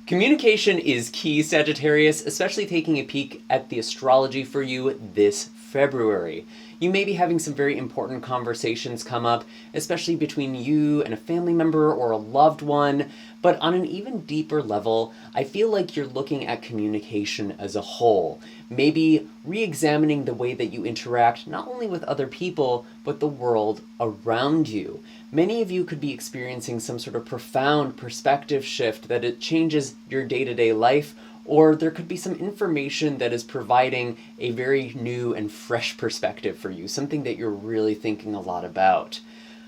Communication is key, Sagittarius, especially taking a peek at the astrology for you this February. You may be having some very important conversations come up, especially between you and a family member or a loved one, but on an even deeper level, I feel like you're looking at communication as a whole. Maybe re-examining the way that you interact not only with other people, but the world around you. Many of you could be experiencing some sort of profound perspective shift that it changes your day-to-day life, or there could be some information that is providing a very new and fresh perspective for you, something that you're really thinking a lot about.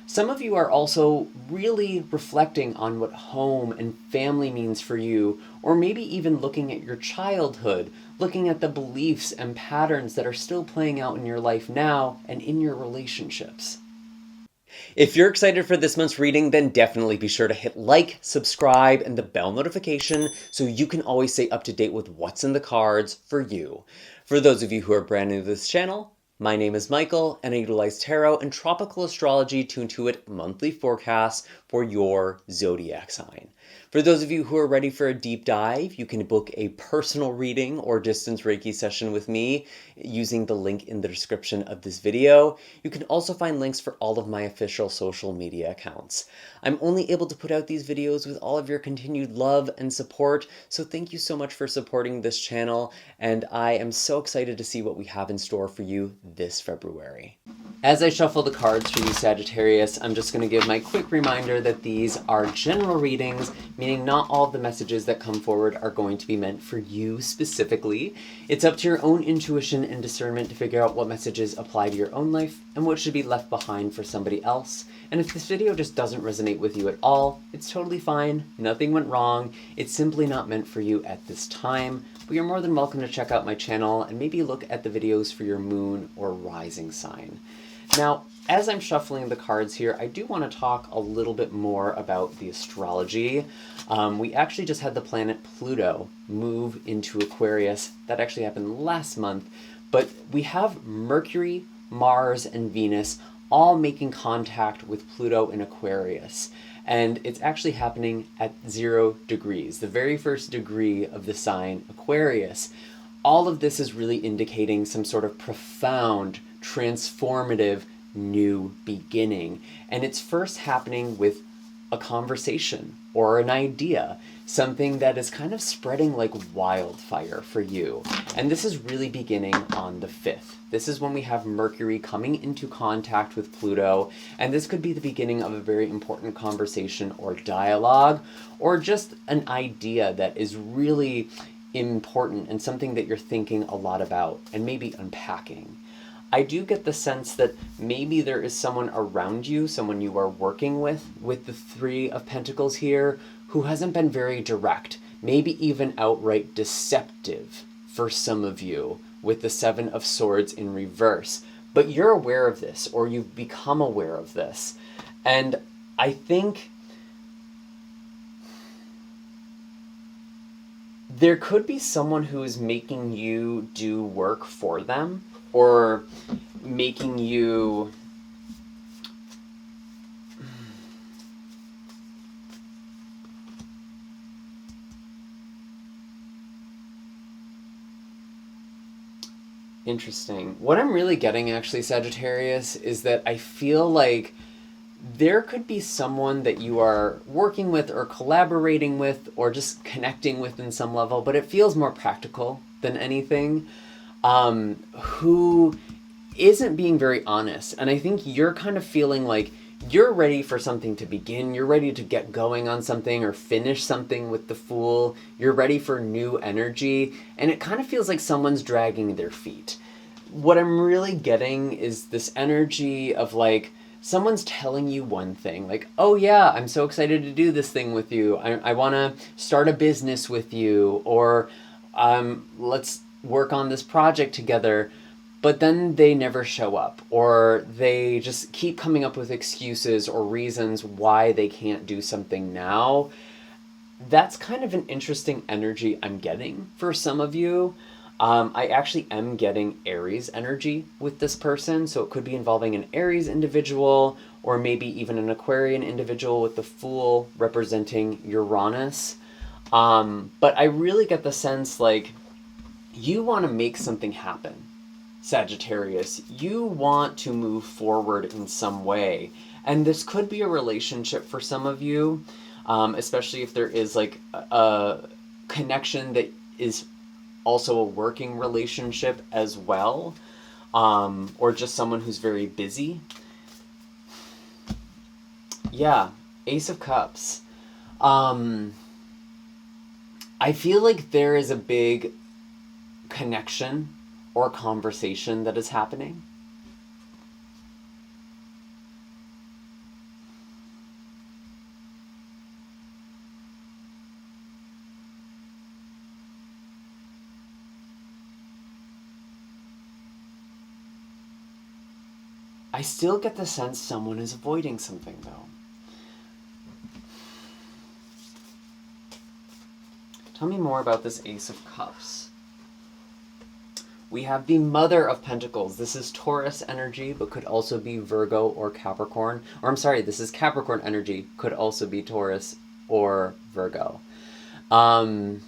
Some of you are also really reflecting on what home and family means for you, or maybe even looking at your childhood, looking at the beliefs and patterns that are still playing out in your life now and in your relationships. If you're excited for this month's reading, then definitely be sure to hit like, subscribe, and the bell notification so you can always stay up to date with what's in the cards for you. For those of you who are brand new to this channel, my name is Michael, and I utilize tarot and tropical astrology to intuit monthly forecasts for your zodiac sign. For those of you who are ready for a deep dive, you can book a personal reading or distance Reiki session with me using the link in the description of this video. You can also find links for all of my official social media accounts. I'm only able to put out these videos with all of your continued love and support, so thank you so much for supporting this channel, and I am so excited to see what we have in store for you this February. As I shuffle the cards for you, Sagittarius, I'm just going to give my quick reminder that these are general readings, meaning not all of the messages that come forward are going to be meant for you specifically. It's up to your own intuition and discernment to figure out what messages apply to your own life and what should be left behind for somebody else. And if this video just doesn't resonate with you at all, it's totally fine. Nothing went wrong. It's simply not meant for you at this time. But you're more than welcome to check out my channel and maybe look at the videos for your moon or rising sign. Now, as I'm shuffling the cards here, I do want to talk a little bit more about the astrology. We actually just had the planet Pluto move into Aquarius. That actually happened last month. But we have Mercury, Mars, and Venus all making contact with Pluto in Aquarius. And it's actually happening at 0 degrees, the very first degree of the sign Aquarius. All of this is really indicating some sort of profound, transformative new beginning. And it's first happening with a conversation or an idea, something that is kind of spreading like wildfire for you. And this is really beginning on the 5th. This is when we have Mercury coming into contact with Pluto, and this could be the beginning of a very important conversation or dialogue, or just an idea that is really important and something that you're thinking a lot about and maybe unpacking. I do get the sense that maybe there is someone around you, someone you are working with the 3 of Pentacles here, who hasn't been very direct, maybe even outright deceptive for some of you with the 7 of Swords in reverse. But you're aware of this, or you've become aware of this. And I think there could be someone who is making you do work for them, or making you interesting. What I'm really getting actually, Sagittarius, is that I feel like there could be someone that you are working with or collaborating with or just connecting with in some level, but it feels more practical than anything, who isn't being very honest. And I think you're kind of feeling like you're ready for something to begin. You're ready to get going on something or finish something with the Fool. You're ready for new energy. And it kind of feels like someone's dragging their feet. What I'm really getting is this energy of like, someone's telling you one thing, like, oh yeah, I'm so excited to do this thing with you. I want to start a business with you, or let's work on this project together. But then they never show up, or they just keep coming up with excuses or reasons why they can't do something now. That's kind of an interesting energy I'm getting for some of you. I actually am getting Aries energy with this person, so it could be involving an Aries individual, or maybe even an Aquarian individual with the Fool representing Uranus. But I really get the sense like you want to make something happen, Sagittarius. You want to move forward in some way. And this could be a relationship for some of you, especially if there is like a connection that is also a working relationship as well, or just someone who's very busy. Yeah, Ace of Cups. I feel like there is a big connection or conversation that is happening. I still get the sense someone is avoiding something, though. Tell me more about this Ace of Cups. We have the Mother of Pentacles. This is Taurus energy, but could also be Virgo or Capricorn. Or I'm sorry, this is Capricorn energy, could also be Taurus or Virgo. Oh.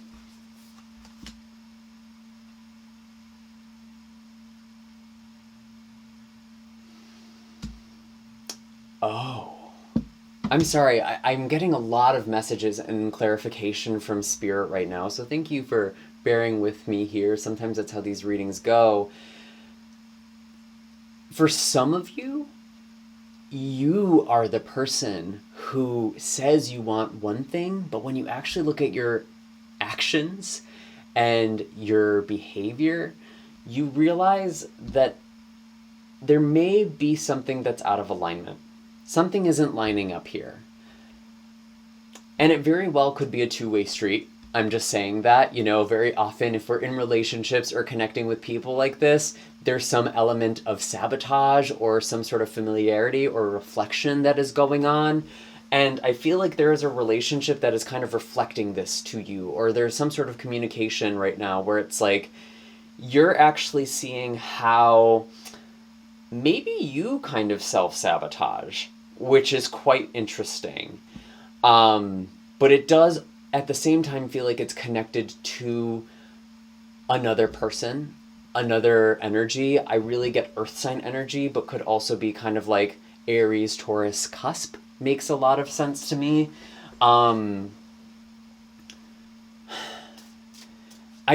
I'm sorry, I'm getting a lot of messages and clarification from Spirit right now, so thank you for bearing with me here. Sometimes that's how these readings go. For some of you, you are the person who says you want one thing, but when you actually look at your actions and your behavior, you realize that there may be something that's out of alignment. Something isn't lining up here. And it very well could be a two-way street. I'm just saying that, very often if we're in relationships or connecting with people like this, there's some element of sabotage or some sort of familiarity or reflection that is going on. And I feel like there is a relationship that is kind of reflecting this to you, or there's some sort of communication right now where it's like, you're actually seeing how maybe you kind of self-sabotage, which is quite interesting. But it does at the same time feel like it's connected to another person, another energy. I really get earth sign energy, but could also be kind of like Aries, Taurus cusp. Makes a lot of sense to me. I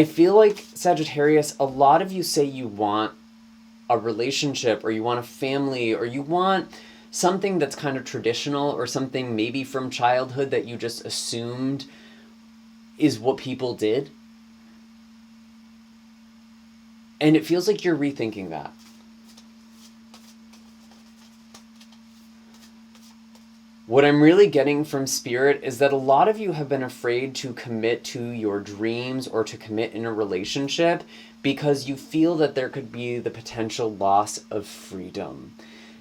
feel like, Sagittarius, a lot of you say you want a relationship, or you want a family, or you want something that's kind of traditional, or something maybe from childhood that you just assumed is what people did. And it feels like you're rethinking that. What I'm really getting from Spirit is that a lot of you have been afraid to commit to your dreams or to commit in a relationship because you feel that there could be the potential loss of freedom.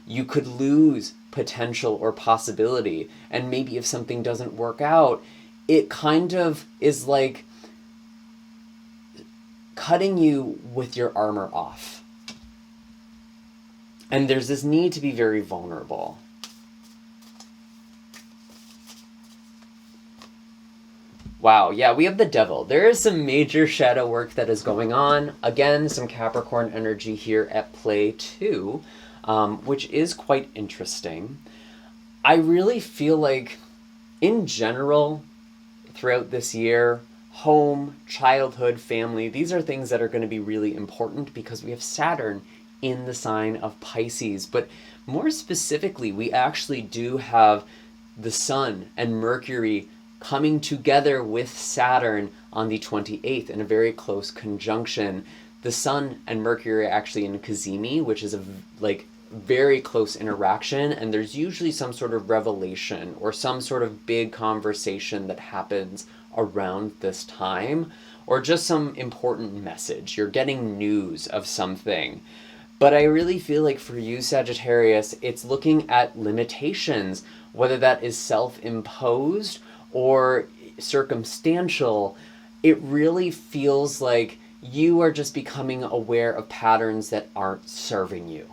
You could lose potential or possibility, and maybe if something doesn't work out, it kind of is like cutting you with your armor off. And there's this need to be very vulnerable. Wow, yeah, we have the Devil. There is some major shadow work that is going on. Again, some Capricorn energy here at play too, which is quite interesting. I really feel like, in general, throughout this year, home, childhood, family, these are things that are going to be really important because we have Saturn in the sign of Pisces. But more specifically, we actually do have the Sun and Mercury coming together with Saturn on the 28th in a very close conjunction. The Sun and Mercury are actually in Cazimi, which is a very close interaction, and there's usually some sort of revelation or some sort of big conversation that happens around this time, or just some important message. You're getting news of something. But I really feel like for you, Sagittarius, it's looking at limitations, whether that is self-imposed or circumstantial. It really feels like you are just becoming aware of patterns that aren't serving you.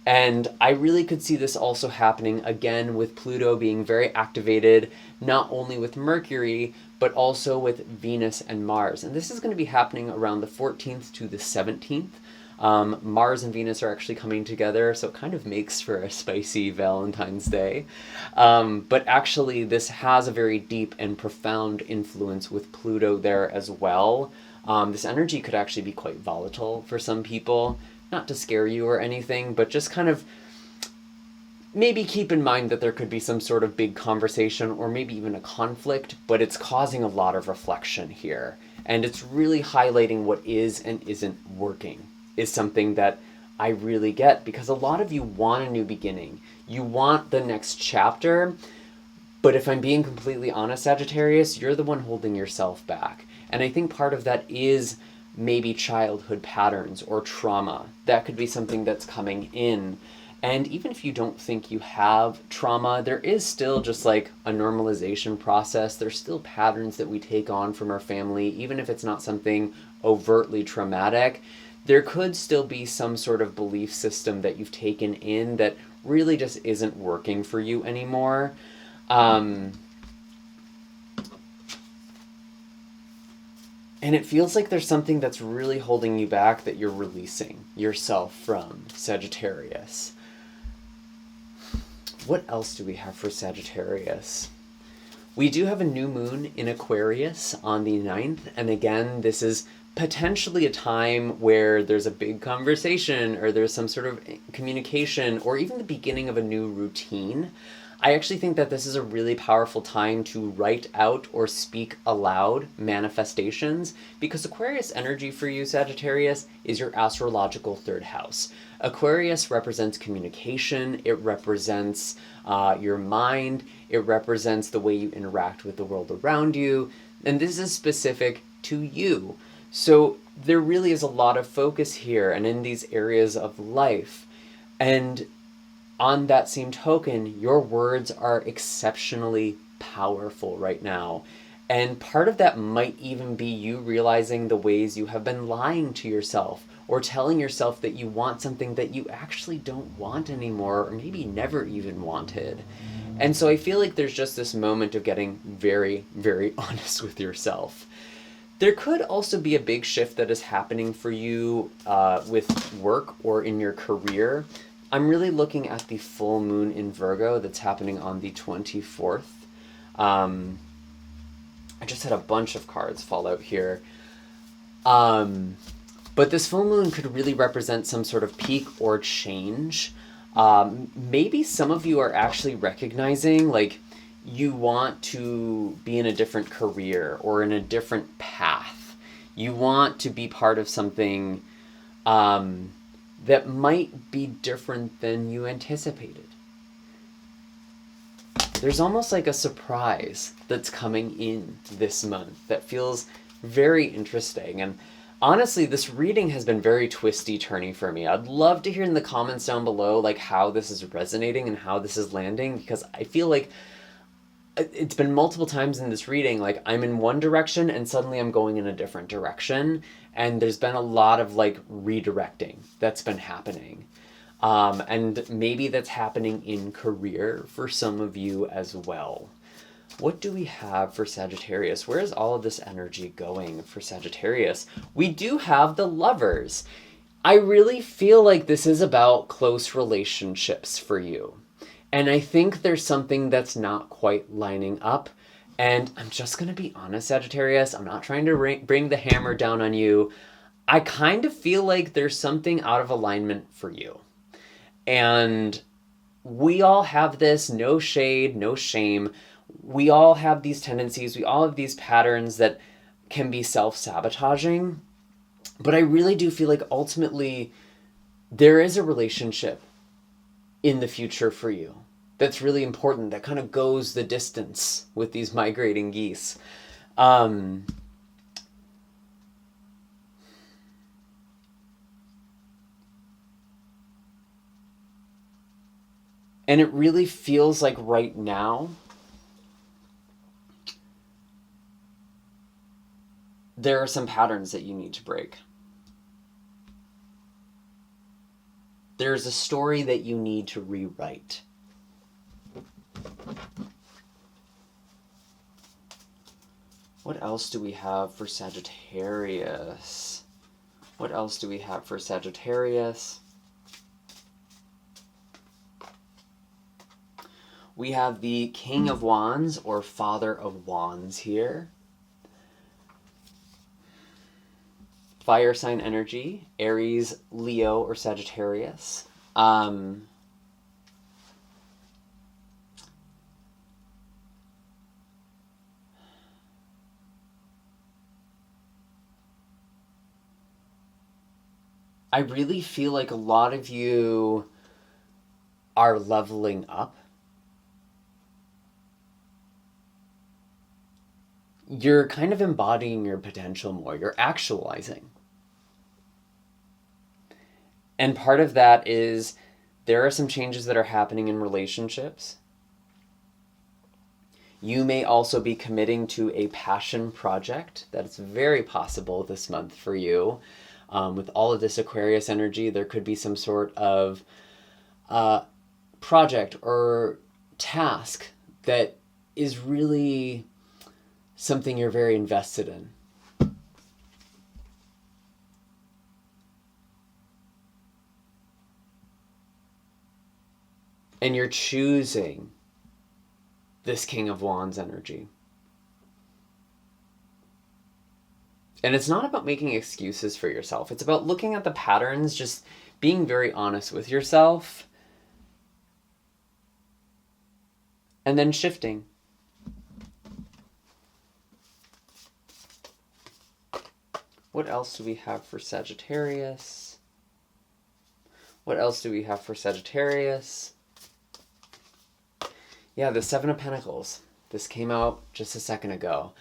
And I really could see this also happening again with Pluto being very activated, not only with Mercury, but also with Venus and Mars. And this is going to be happening around the 14th to the 17th. Mars and Venus are actually coming together, so it kind of makes for a spicy Valentine's Day. But actually, this has a very deep and profound influence with Pluto there as well. This energy could actually be quite volatile for some people. Not to scare you or anything, but just kind of maybe keep in mind that there could be some sort of big conversation or maybe even a conflict, but it's causing a lot of reflection here. And it's really highlighting what is and isn't working, is something that I really get, because a lot of you want a new beginning. You want the next chapter, but if I'm being completely honest, Sagittarius, you're the one holding yourself back. And I think part of that is maybe childhood patterns or trauma. That could be something that's coming in. And even if you don't think you have trauma, there is still just like a normalization process. There's still patterns that we take on from our family, even if it's not something overtly traumatic. There could still be some sort of belief system that you've taken in that really just isn't working for you anymore. And it feels like there's something that's really holding you back that you're releasing yourself from, Sagittarius. What else do we have for Sagittarius? We do have a new moon in Aquarius on the 9th. And again, this is potentially a time where there's a big conversation or there's some sort of communication or even the beginning of a new routine. I actually think that this is a really powerful time to write out or speak aloud manifestations, because Aquarius energy for you, Sagittarius, is your astrological third house. Aquarius represents communication, it represents your mind, it represents the way you interact with the world around you, and this is specific to you. So there really is a lot of focus here and in these areas of life. And on that same token, your words are exceptionally powerful right now. And part of that might even be you realizing the ways you have been lying to yourself or telling yourself that you want something that you actually don't want anymore, or maybe never even wanted. And so I feel like there's just this moment of getting very, very honest with yourself. There could also be a big shift that is happening for you with work or in your career. I'm really looking at the full moon in Virgo that's happening on the 24th. I just had a bunch of cards fall out here. But this full moon could really represent some sort of peak or change. Maybe some of you are actually recognizing like you want to be in a different career or in a different path. You want to be part of something that might be different than you anticipated. There's almost like a surprise that's coming in this month that feels very interesting. And honestly, this reading has been very twisty-turny for me. I'd love to hear in the comments down below like how this is resonating and how this is landing, because I feel like it's been multiple times in this reading, like I'm in one direction and suddenly I'm going in a different direction. And there's been a lot of like redirecting that's been happening. And maybe that's happening in career for some of you as well. What do we have for Sagittarius? Where is all of this energy going for Sagittarius? We do have the Lovers. I really feel like this is about close relationships for you. And I think there's something that's not quite lining up. And I'm just going to be honest, Sagittarius, I'm not trying to bring the hammer down on you. I kind of feel like there's something out of alignment for you. And we all have this, no shade, no shame. We all have these tendencies. We all have these patterns that can be self-sabotaging. But I really do feel like ultimately there is a relationship in the future for you that's really important, that kind of goes the distance with these migrating geese. And it really feels like right now there are some patterns that you need to break. There's a story that you need to rewrite. What else do we have for Sagittarius? What else do we have for Sagittarius? We have the King of Wands or Father of Wands here. Fire sign energy, Aries, Leo, or Sagittarius. I really feel like a lot of you are leveling up. You're kind of embodying your potential more. You're actualizing. And part of that is there are some changes that are happening in relationships. You may also be committing to a passion project. That's very possible this month for you. With all of this Aquarius energy, there could be some sort of project or task that is really something you're very invested in. And you're choosing this King of Wands energy. And it's not about making excuses for yourself. It's about looking at the patterns, just being very honest with yourself, and then shifting. What else do we have for Sagittarius? What else do we have for Sagittarius? Yeah, the Seven of Pentacles. This came out just a second ago.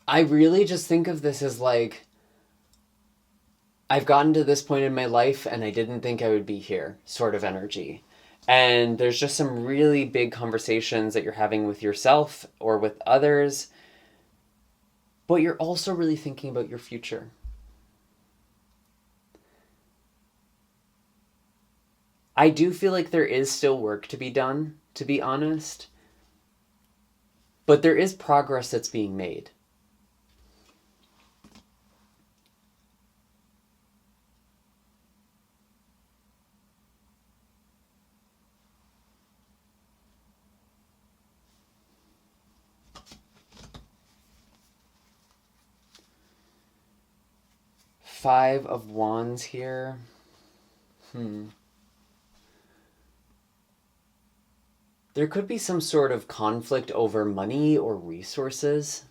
I really just think of this as like, I've gotten to this point in my life and I didn't think I would be here, sort of energy. And there's just some really big conversations that you're having with yourself or with others, but you're also really thinking about your future. I do feel like there is still work to be done, to be honest, but there is progress that's being made. Five of Wands here. There could be some sort of conflict over money or resources.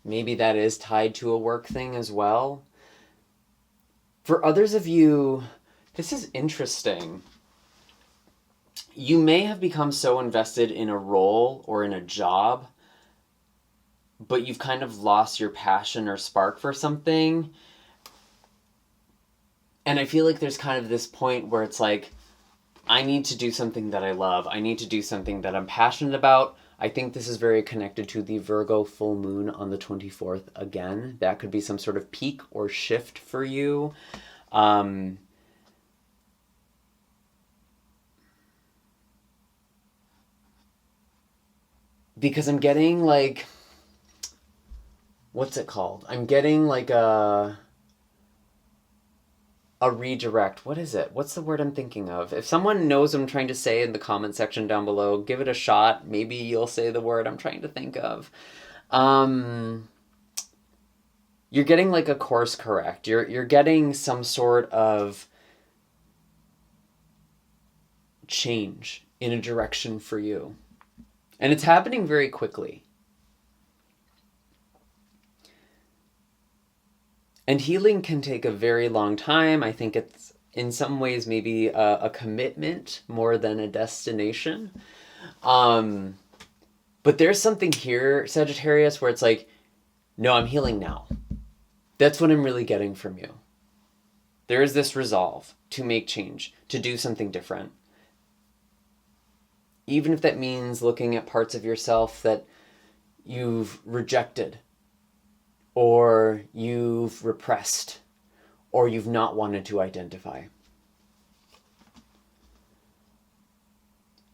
Maybe that is tied to a work thing as well. For others of you, this is interesting. You may have become so invested in a role or in a job, but you've kind of lost your passion or spark for something. And I feel like there's kind of this point where it's like, I need to do something that I love. I need to do something that I'm passionate about. I think this is very connected to the Virgo full moon on the 24th again. That could be some sort of peak or shift for you. Because I'm getting like, what's it called? I'm getting like a redirect. What is it? What's the word I'm thinking of? If someone knows what I'm trying to say in the comment section down below, give it a shot. Maybe you'll say the word I'm trying to think of. You're getting like a course correct. You're getting some sort of change in a direction for you. And it's happening very quickly. And healing can take a very long time. I think it's in some ways maybe a commitment more than a destination. But there's something here, Sagittarius, where it's like, no, I'm healing now. That's what I'm really getting from you. There is this resolve to make change, to do something different. Even if that means looking at parts of yourself that you've rejected, or you've repressed, or you've not wanted to identify.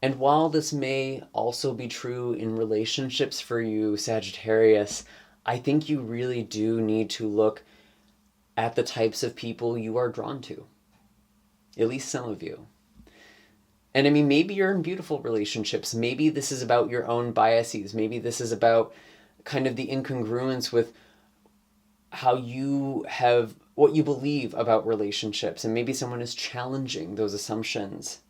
And while this may also be true in relationships for you, Sagittarius, I think you really do need to look at the types of people you are drawn to. At least some of you. And I mean, maybe you're in beautiful relationships. Maybe this is about your own biases. Maybe this is about kind of the incongruence with how you have, what you believe about relationships. And maybe someone is challenging those assumptions.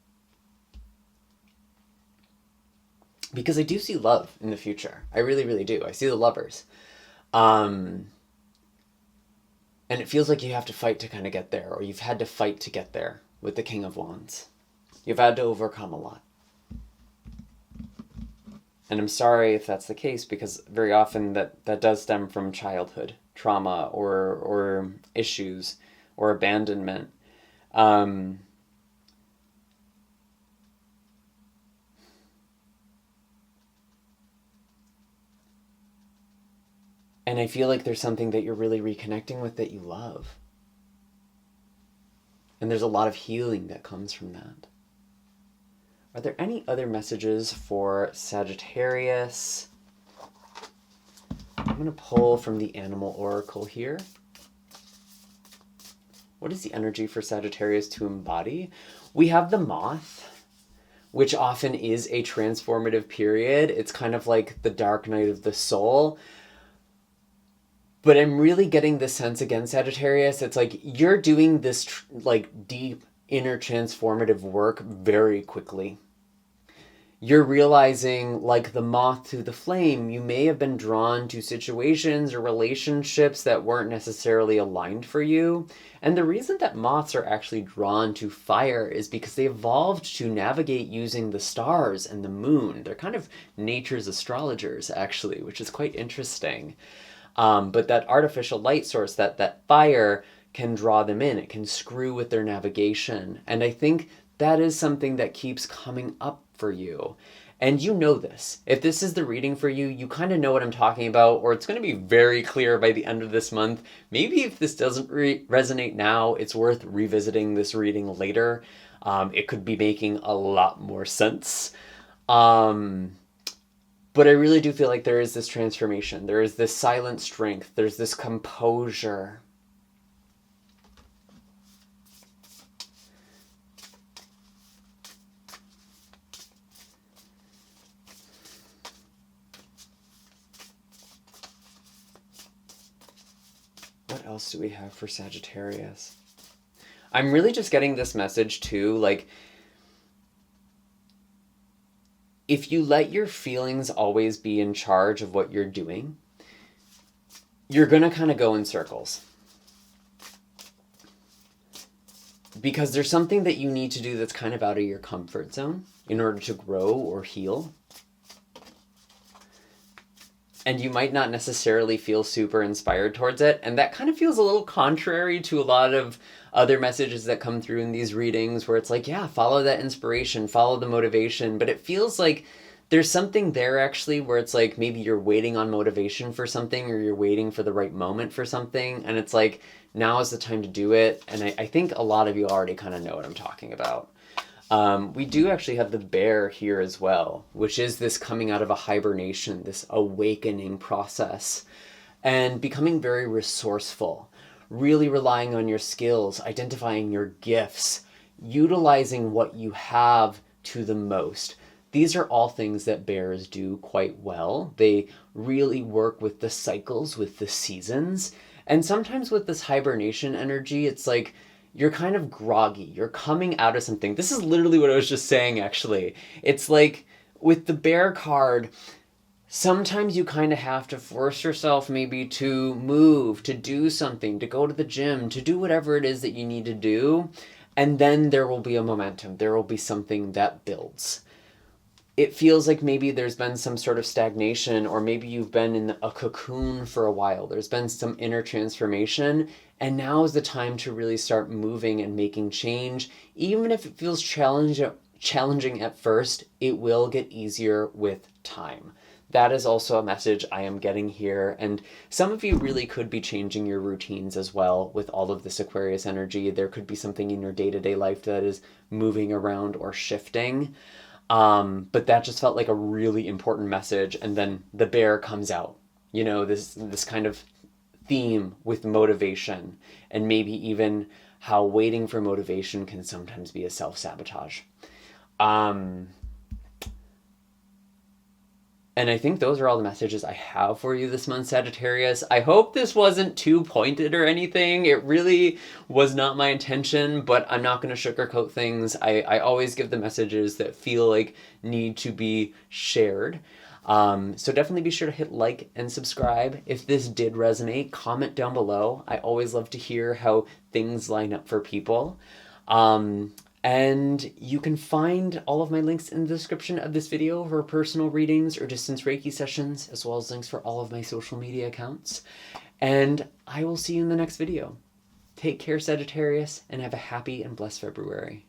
Because I do see love in the future. I really, really do. I see the lovers. And it feels like you have to fight to kind of get there, or you've had to fight to get there with the King of Wands. You've had to overcome a lot. And I'm sorry if that's the case, because very often that does stem from childhood trauma or issues or abandonment. And I feel like there's something that you're really reconnecting with that you love. And there's a lot of healing that comes from that. Are there any other messages for Sagittarius? I'm going to pull from the Animal Oracle here. What is the energy for Sagittarius to embody? We have the Moth, which often is a transformative period. It's kind of like the dark night of the soul. But I'm really getting the sense, again, Sagittarius, it's like you're doing this like deep inner transformative work very quickly. You're realizing, like the moth to the flame, you may have been drawn to situations or relationships that weren't necessarily aligned for you. And the reason that moths are actually drawn to fire is because they evolved to navigate using the stars and the moon. They're kind of nature's astrologers, actually, which is quite interesting. But that artificial light source, that fire, can draw them in. It can screw with their navigation. And I think that is something that keeps coming up for you. And you know this. If this is the reading for you, you kind of know what I'm talking about, or it's going to be very clear by the end of this month. Maybe if this doesn't resonate now, it's worth revisiting this reading later. It could be making a lot more sense. But I really do feel like there is this transformation. There is this silent strength. There's this composure. What else do we have for Sagittarius? I'm really just getting this message too, like, if you let your feelings always be in charge of what you're doing, you're going to kind of go in circles. Because there's something that you need to do that's kind of out of your comfort zone in order to grow or heal. And you might not necessarily feel super inspired towards it. And that kind of feels a little contrary to a lot of other messages that come through in these readings where it's like, yeah, follow that inspiration, follow the motivation. But it feels like there's something there actually where it's like maybe you're waiting on motivation for something, or you're waiting for the right moment for something. And it's like, now is the time to do it. And I think a lot of you already kind of know what I'm talking about. We do actually have the bear here as well, which is this coming out of a hibernation, this awakening process, and becoming very resourceful, really relying on your skills, identifying your gifts, utilizing what you have to the most. These are all things that bears do quite well. They really work with the cycles, with the seasons. And sometimes with this hibernation energy, it's like you're kind of groggy. You're coming out of something. This is literally what I was just saying, actually. It's like with the bear card, sometimes you kind of have to force yourself maybe to move, to do something, to go to the gym, to do whatever it is that you need to do. And then there will be a momentum. There will be something that builds. It feels like maybe there's been some sort of stagnation, or maybe you've been in a cocoon for a while. There's been some inner transformation, and now is the time to really start moving and making change. Even if it feels challenging at first, it will get easier with time. that is also a message I am getting here. And some of you really could be changing your routines as well with all of this Aquarius energy. There could be something in your day-to-day life that is moving around or shifting. But that just felt like a really important message. And then the bear comes out, you know, this kind of theme with motivation, and maybe even how waiting for motivation can sometimes be a self-sabotage. And I think those are all the messages I have for you this month, Sagittarius. I hope this wasn't too pointed or anything. It really was not my intention, but I'm not going to sugarcoat things. I always give the messages that feel like need to be shared. So definitely be sure to hit like and subscribe. If this did resonate, comment down below. I always love to hear how things line up for people. And you can find all of my links in the description of this video for personal readings or distance Reiki sessions, as well as links for all of my social media accounts. And I will see you in the next video. Take care, Sagittarius, and have a happy and blessed February.